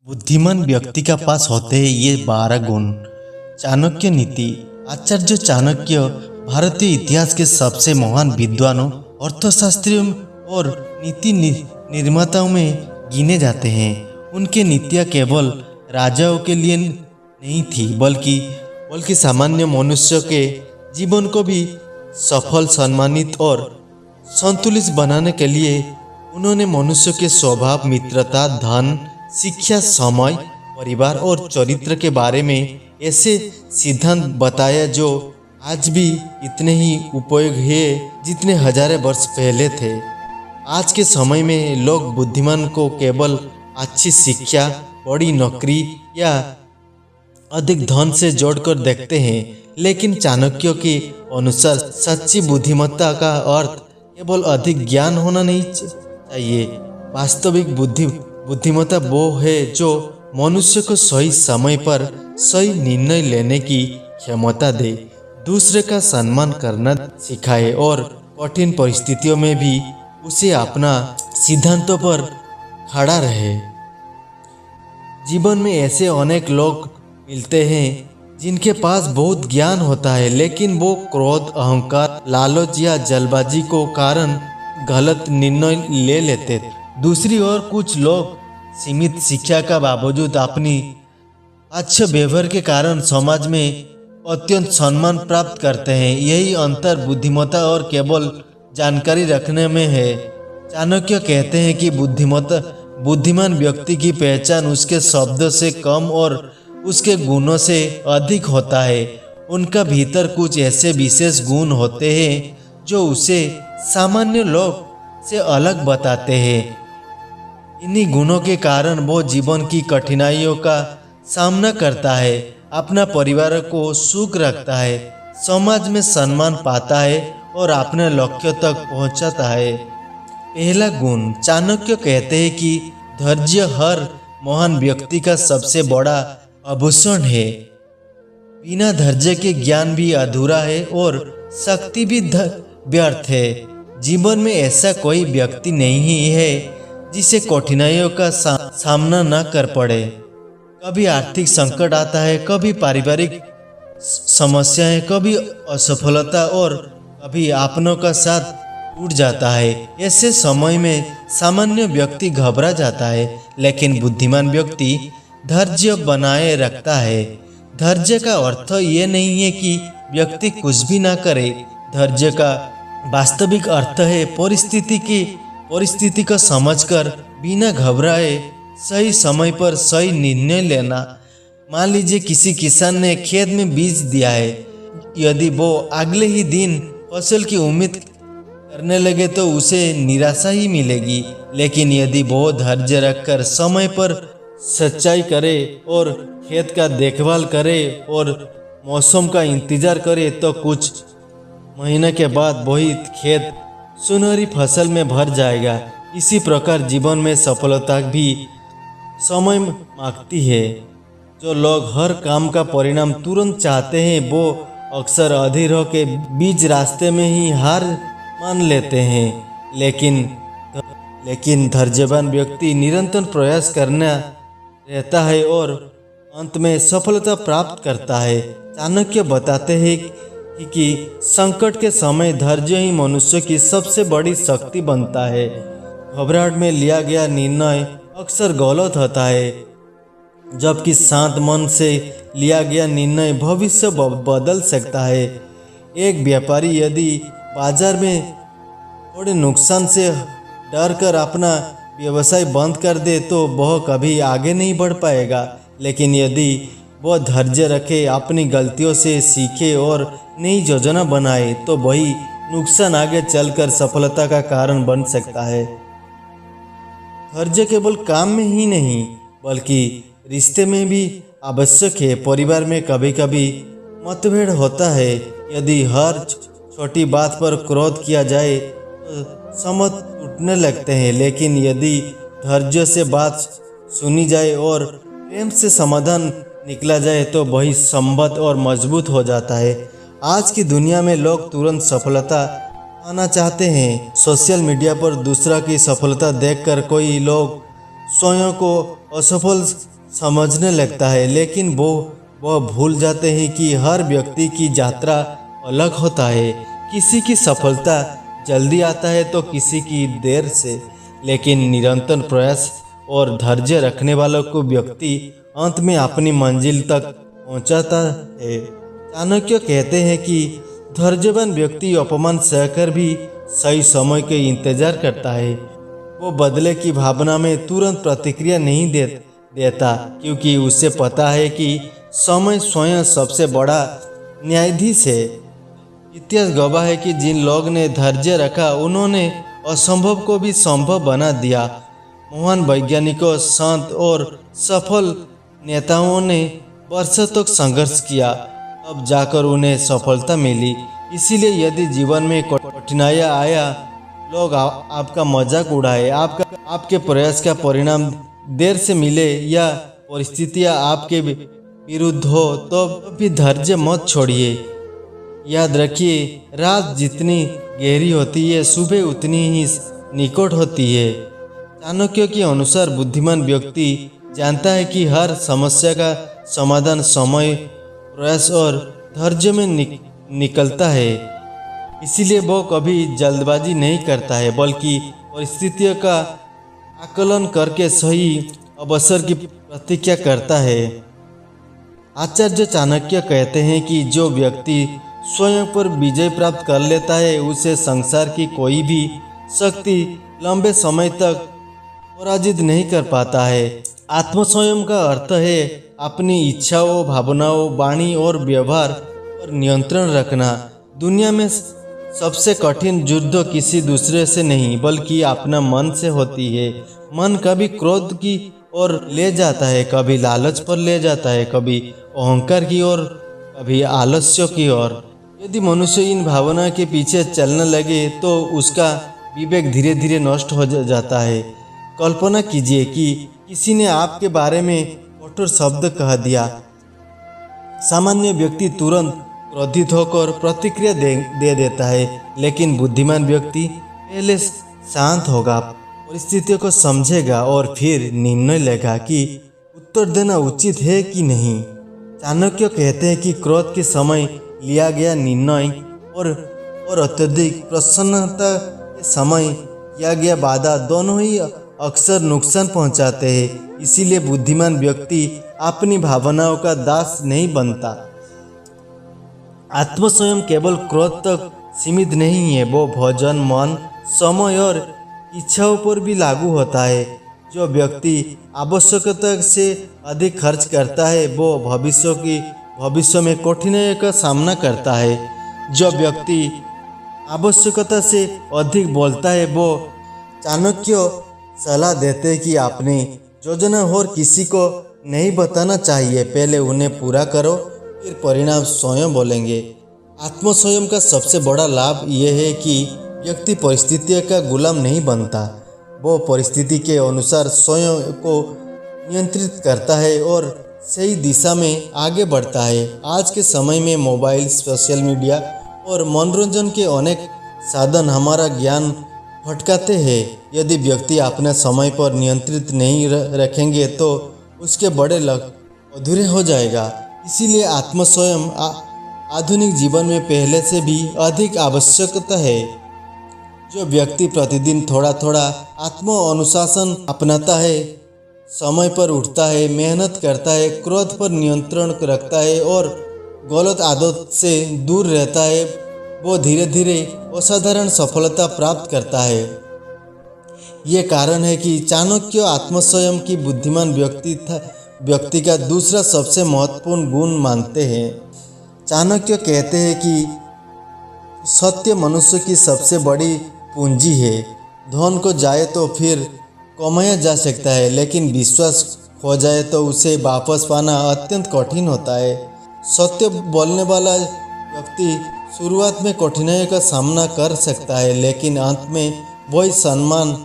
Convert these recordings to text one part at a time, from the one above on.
बुद्धिमान व्यक्ति का पास होते हैं ये 12 गुण। चाणक्य नीति। आचार्य चाणक्य भारतीय इतिहास के सबसे महान विद्वानों, अर्थशास्त्रियों और नीति निर्माताओं में गिने जाते हैं। उनके नीतियाँ केवल राजाओं के लिए नहीं थी, बल्कि सामान्य मनुष्य के जीवन को भी सफल, सम्मानित और संतुलित बनाने के लिए उन्होंने मनुष्य के स्वभाव, मित्रता, धन, शिक्षा, समय, परिवार और चरित्र के बारे में ऐसे सिद्धांत बताया जो आज भी इतने ही उपयोगी है जितने हजारों वर्ष पहले थे। आज के समय में लोग बुद्धिमान को केवल अच्छी शिक्षा, बड़ी नौकरी या अधिक धन से जोड़कर देखते हैं, लेकिन चाणक्य के अनुसार सच्ची बुद्धिमत्ता का अर्थ केवल अधिक ज्ञान होना नहीं चाहिए। वास्तविक बुद्धिमत्ता वो है जो मनुष्य को सही समय पर सही निर्णय लेने की क्षमता दे, दूसरे का सम्मान करना सिखाए और कठिन परिस्थितियों में भी उसे अपना सिद्धांतों पर खड़ा रहे। जीवन में ऐसे अनेक लोग मिलते हैं जिनके पास बहुत ज्ञान होता है, लेकिन वो क्रोध, अहंकार, लालच या जल्दबाजी को कारण गलत निर्णय ले लेते। दूसरी ओर कुछ लोग सीमित शिक्षा का बावजूद अपनी अच्छे व्यवहार के कारण समाज में अत्यंत सम्मान प्राप्त करते हैं। यही अंतर बुद्धिमत्ता और केवल जानकारी रखने में है। चाणक्य कहते हैं कि बुद्धिमान व्यक्ति की पहचान उसके शब्दों से कम और उसके गुणों से अधिक होता है। उनका भीतर कुछ ऐसे विशेष गुण होते हैं जो उसे सामान्य लोग से अलग बताते हैं। इन्हीं गुणों के कारण वो जीवन की कठिनाइयों का सामना करता है, अपना परिवार को सुख रखता है, समाज में सम्मान पाता है और अपने लक्ष्य तक पहुंचता है। पहला गुण, चाणक्य कहते हैं कि धैर्य हर महान व्यक्ति का सबसे बड़ा आभूषण है। बिना धैर्य के ज्ञान भी अधूरा है और शक्ति भी व्यर्थ है। जीवन में ऐसा कोई व्यक्ति नहीं है जिसे कठिनाइयों का सामना न कर पड़े। कभी आर्थिक संकट आता है, कभी पारिवारिक समस्याएं, कभी असफलता और कभी अपनों का साथ टूट जाता है। ऐसे समय में सामान्य व्यक्ति घबरा जाता है, लेकिन बुद्धिमान व्यक्ति धैर्य बनाए रखता है। धैर्य का अर्थ ये नहीं है कि व्यक्ति कुछ भी ना करे। धैर्य का वास्तविक अर्थ है परिस्थिति को समझकर बिना घबराए सही समय पर सही निर्णय लेना। मान लीजिए किसी किसान ने खेत में बीज दिया है। यदि वो अगले ही दिन फसल की उम्मीद करने लगे तो उसे निराशा ही मिलेगी, लेकिन यदि वो धैर्य रखकर समय पर सिंचाई करे और खेत का देखभाल करे और मौसम का इंतजार करे तो कुछ महीने के बाद वही खेत सुनहरी फसल में भर जाएगा। इसी प्रकार जीवन में सफलता भी समय मांगती है। जो लोग हर काम का परिणाम तुरंत चाहते हैं वो अक्सर अधीर के बीच रास्ते में ही हार मान लेते हैं। लेकिन धैर्यवान व्यक्ति निरंतर प्रयास करना रहता है और अंत में सफलता प्राप्त करता है। चाणक्य बताते हैं कि संकट के समय धैर्य ही मनुष्य की सबसे बड़ी शक्ति बनता है। घबराहट में लिया गया निर्णय अक्सर गलत होता है, जबकि शांत मन से लिया गया निर्णय भविष्य बदल सकता है। एक व्यापारी यदि बाजार में थोड़े नुकसान से डर कर अपना व्यवसाय बंद कर दे तो वह कभी आगे नहीं बढ़ पाएगा, लेकिन यदि वह धैर्य रखे, अपनी गलतियों से सीखे और नई योजना बनाए तो वही नुकसान आगे चलकर सफलता का कारण बन सकता है। धैर्य केवल काम में ही नहीं बल्कि रिश्ते में भी आवश्यक है। परिवार में कभी कभी मतभेद होता है। यदि हर छोटी बात पर क्रोध किया जाए तो समझ टूटने लगते हैं, लेकिन यदि धैर्य से बात सुनी जाए और प्रेम से समाधान निकला जाए तो वही संबंध और मजबूत हो जाता है। आज की दुनिया में लोग तुरंत सफलता पाना चाहते हैं। सोशल मीडिया पर दूसरा की सफलता देखकर कोई लोग स्वयं को असफल समझने लगता है, लेकिन वह भूल जाते हैं कि हर व्यक्ति की यात्रा अलग होता है। किसी की सफलता जल्दी आता है तो किसी की देर से, लेकिन निरंतर प्रयास और धैर्य रखने वालों को व्यक्ति अंत में अपनी मंजिल तक पहुंचाता है। चाणक्य कहते हैं कि धैर्यवान व्यक्ति अपमान सहकर भी सही समय के इंतजार करता है। वो बदले की भावना में तुरंत प्रतिक्रिया नहीं देता, क्योंकि उसे पता है कि समय स्वयं सबसे बड़ा न्यायाधीश है। इतिहास गवाह है कि जिन लोग ने धैर्य रखा उन्होंने असंभव को भी संभव बना दिया। महान वैज्ञानिकों, संत और सफल नेताओं ने वर्षों तक संघर्ष किया, अब जाकर उन्हें सफलता मिली। इसीलिए यदि जीवन में कठिनाइयाँ आया, लोग आपका मजाक उड़ाए, आपके प्रयास का परिणाम देर से मिले या परिस्थितियाँ आपके विरुद्ध हो, तो भी धैर्य मत छोड़िए। याद रखिए, रात जितनी गहरी होती है, सुबह उतनी ही निकट होती है। चाणक्य के अनुसार बुद्धिमान व्यक्ति जानता है कि हर समस्या का समाधान समय, प्रयास और धैर्य में निकलता है। इसीलिए वो कभी जल्दबाजी नहीं करता है, बल्कि परिस्थितियों का आकलन करके सही अवसर की प्रतीक्षा करता है। आचार्य चाणक्य कहते हैं कि जो व्यक्ति स्वयं पर विजय प्राप्त कर लेता है, उसे संसार की कोई भी शक्ति लंबे समय तक पराजित नहीं कर पाता है। आत्मसंयम का अर्थ है अपनी इच्छाओं, भावनाओं, वाणी और व्यवहार पर नियंत्रण रखना। दुनिया में सबसे कठिन युद्ध किसी दूसरे से नहीं, बल्कि अपना मन से होती है। मन कभी क्रोध की ओर ले जाता है, कभी लालच पर ले जाता है, कभी अहंकार की ओर, कभी आलस्य की ओर। यदि मनुष्य इन भावना के पीछे चलने लगे तो उसका विवेक धीरे धीरे नष्ट हो जाता है। कल्पना कीजिए कि किसी ने आपके बारे में कठोर शब्द कह दिया। सामान्य व्यक्ति तुरंत क्रोधित होकर प्रतिक्रिया दे देता है, लेकिन बुद्धिमान व्यक्ति पहले शांत होगा, परिस्थितियों को समझेगा और फिर निर्णय लेगा कि उत्तर देना उचित है कि नहीं। चाणक्य कहते हैं कि क्रोध के समय लिया गया निर्णय और अत्यधिक प्रसन्नता के समय किया गया वादा दोनों ही अक्सर नुकसान पहुंचाते हैं। इसीलिए बुद्धिमान व्यक्ति अपनी भावनाओं का दास नहीं बनता। आत्मसंयम केवल क्रोध तक सीमित नहीं है, वो भोजन, मन, समय और इच्छाओं पर भी लागू होता है। जो व्यक्ति आवश्यकता से अधिक खर्च करता है, वो भविष्य में कठिनाइयों का सामना करता है। जो व्यक्ति आवश्यकता से अधिक बोलता है, वो चाणक्य सलाह देते हैं कि अपनी योजना और किसी को नहीं बताना चाहिए, पहले उन्हें पूरा करो, फिर परिणाम स्वयं बोलेंगे। आत्मसंयम का सबसे बड़ा लाभ यह है कि व्यक्ति परिस्थितियों का गुलाम नहीं बनता, वो परिस्थिति के अनुसार स्वयं को नियंत्रित करता है और सही दिशा में आगे बढ़ता है। आज के समय में मोबाइल, सोशल मीडिया और मनोरंजन के अनेक साधन हमारा ज्ञान भटकाते हैं। यदि व्यक्ति अपने समय पर नियंत्रित नहीं रखेंगे तो उसके बड़े लक्ष्य अधूरे हो जाएगा। इसीलिए आत्मसंयम आधुनिक जीवन में पहले से भी अधिक आवश्यकता है। जो व्यक्ति प्रतिदिन थोड़ा थोड़ा आत्म अनुशासन अपनाता है, समय पर उठता है, मेहनत करता है, क्रोध पर नियंत्रण रखता है और गलत आदत से दूर रहता है, वो धीरे धीरे असाधारण सफलता प्राप्त करता है। ये कारण है कि चाणक्य आत्मसंयम की बुद्धिमान व्यक्ति का दूसरा सबसे महत्वपूर्ण गुण मानते हैं। चाणक्य कहते हैं कि सत्य मनुष्य की सबसे बड़ी पूंजी है। धन को जाए तो फिर कमाया जा सकता है, लेकिन विश्वास खो जाए तो उसे वापस पाना अत्यंत कठिन होता है। सत्य बोलने वाला व्यक्ति शुरुआत में कठिनाइयों का सामना कर सकता है, लेकिन अंत में वही सम्मान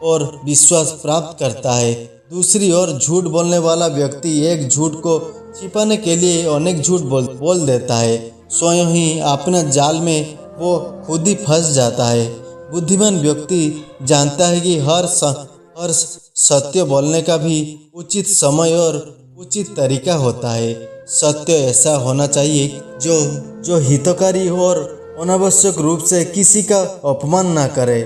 और विश्वास प्राप्त करता है। दूसरी ओर झूठ बोलने वाला व्यक्ति एक झूठ को छिपाने के लिए अनेक झूठ बोल देता है। स्वयं ही अपने जाल में वो खुद ही फंस जाता है। बुद्धिमान व्यक्ति जानता है कि और सत्य बोलने का भी उचित समय और उचित तरीका होता है। सत्य ऐसा होना चाहिए जो हितकारी और अनावश्यक रूप से किसी का अपमान ना करे।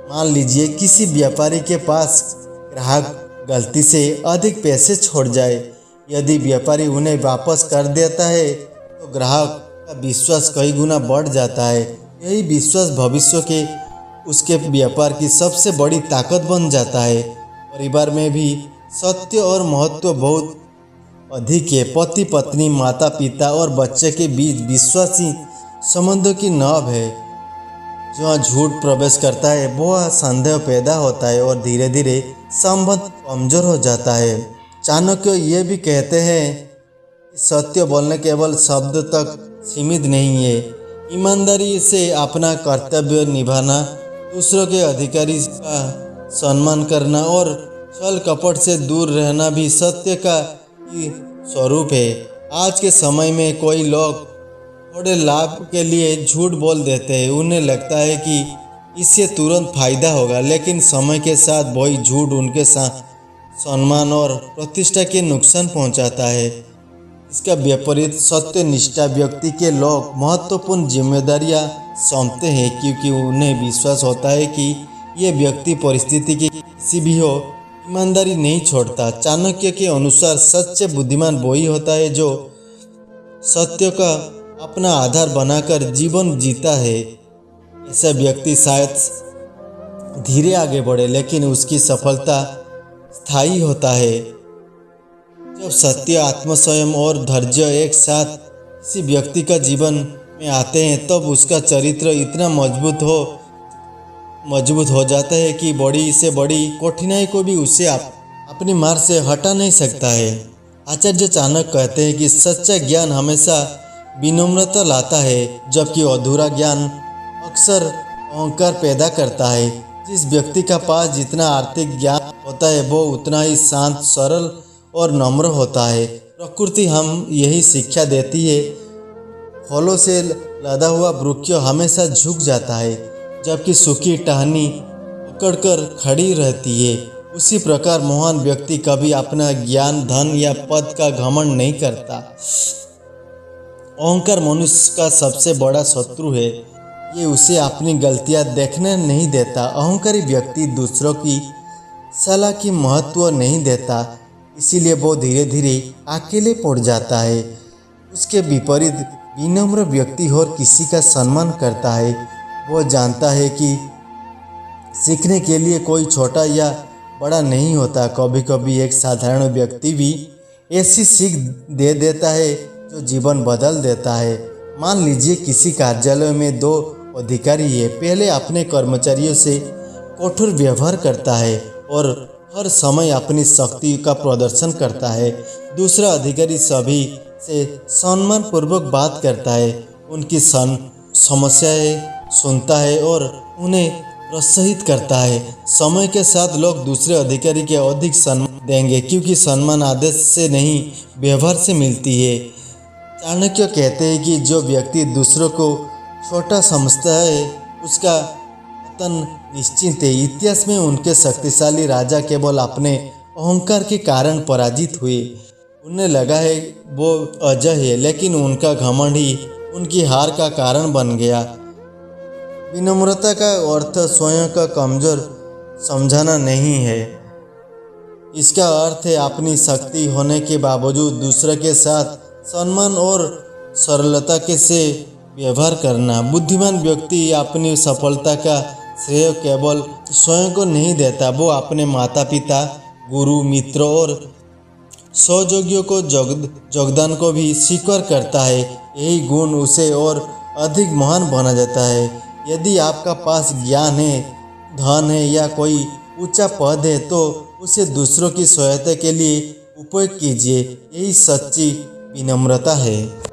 मान लीजिए किसी व्यापारी के पास ग्राहक गलती से अधिक पैसे छोड़ जाए। यदि व्यापारी उन्हें वापस कर देता है तो ग्राहक का विश्वास कई गुना बढ़ जाता है। यही विश्वास भविष्य के उसके व्यापार की सबसे बड़ी ताकत बन जाता है। परिवार में भी सत्य और महत्व बहुत अधिक है। पति पत्नी, माता पिता और बच्चे के बीच विश्वासी संबंधों की नाव है। जहाँ झूठ प्रवेश करता है वह संदेह पैदा होता है और धीरे धीरे संबंध कमजोर हो जाता है। चाणक्य ये भी कहते हैं कि सत्य बोलना केवल शब्द तक सीमित नहीं है। ईमानदारी से अपना कर्तव्य निभाना, दूसरों के अधिकारी का सम्मान करना और छल कपट से दूर रहना भी सत्य का ही स्वरूप है। आज के समय में कोई लोग थोड़े लाभ के लिए झूठ बोल देते हैं। उन्हें लगता है कि इससे तुरंत फायदा होगा, लेकिन समय के साथ वही झूठ उनके सम्मान और प्रतिष्ठा के नुकसान पहुंचाता है। इसका विपरीत सत्य निष्ठा व्यक्ति के लोग महत्वपूर्ण जिम्मेदारियां सौंपते हैं, क्योंकि उन्हें विश्वास होता है कि ये व्यक्ति परिस्थिति की किसी भी हो ईमानदारी नहीं छोड़ता। चाणक्य के अनुसार सच्चे बुद्धिमान वही होता है जो सत्य का अपना आधार बनाकर जीवन जीता है। ऐसा व्यक्ति शायद धीरे आगे बढ़े, लेकिन उसकी सफलता स्थायी होता है। जब सत्य, आत्मसंयम और धैर्य एक साथ किसी व्यक्ति का जीवन में आते हैं तब उसका चरित्र इतना मजबूत हो जाता है कि बड़ी से बड़ी कठिनाई को भी उसे अपनी मार से हटा नहीं सकता है। आचार्य चाणक्य कहते हैं कि सच्चा ज्ञान हमेशा विनम्रता लाता है, जबकि अधूरा ज्ञान अक्सर अहंकार पैदा करता है। जिस व्यक्ति का पास जितना आर्थिक ज्ञान होता है वो उतना ही शांत, सरल और नम्र होता है। प्रकृति हम यही शिक्षा देती है। फलों से लदा हुआ वृक्ष हमेशा झुक जाता है, जबकि सूखी टहनी पकड़कर खड़ी रहती है। उसी प्रकार महान व्यक्ति कभी अपना ज्ञान, धन या पद का घमंड नहीं करता। अहंकार मनुष्य का सबसे बड़ा शत्रु है। ये उसे अपनी गलतियां देखने नहीं देता। अहंकारी व्यक्ति दूसरों की सलाह की महत्व नहीं देता, इसीलिए वो धीरे धीरे अकेले पड़ जाता है। उसके विपरीत विनम्र व्यक्ति और किसी का सम्मान करता है। वो जानता है कि सीखने के लिए कोई छोटा या बड़ा नहीं होता। कभी कभी एक साधारण व्यक्ति भी ऐसी सीख दे देता है जो जीवन बदल देता है। मान लीजिए किसी कार्यालय में दो अधिकारी है। पहले अपने कर्मचारियों से कठोर व्यवहार करता है और हर समय अपनी शक्ति का प्रदर्शन करता है। दूसरा अधिकारी सभी से सम्मान पूर्वक बात करता है, उनकी समस्याएं सुनता है और उन्हें प्रोत्साहित करता है। समय के साथ लोग दूसरे अधिकारी के अधिक सम्मान देंगे, क्योंकि सम्मान आदेश से नहीं व्यवहार से मिलती है। चाणक्य कहते हैं कि जो व्यक्ति दूसरों को छोटा समझता है उसका पतन निश्चित है। इतिहास में उनके शक्तिशाली राजा केवल अपने अहंकार के कारण पराजित हुए। उन्हें लगा है वो अजय है, लेकिन उनका घमंड ही उनकी हार का कारण बन गया। विनम्रता का अर्थ स्वयं का कमजोर समझना नहीं है। इसका अर्थ है अपनी शक्ति होने के बावजूद दूसरे के साथ सम्मान और सरलता के से व्यवहार करना। बुद्धिमान व्यक्ति अपनी सफलता का श्रेय केवल स्वयं को नहीं देता, वो अपने माता पिता, गुरु, मित्रों और सहयोगियों को योगदान को भी स्वीकार करता है। यही गुण उसे और अधिक महान बना जाता है। यदि आपका पास ज्ञान है, धन है या कोई ऊंचा पद है तो उसे दूसरों की सहायता के लिए उपयोग कीजिए। यही सच्ची विनम्रता है।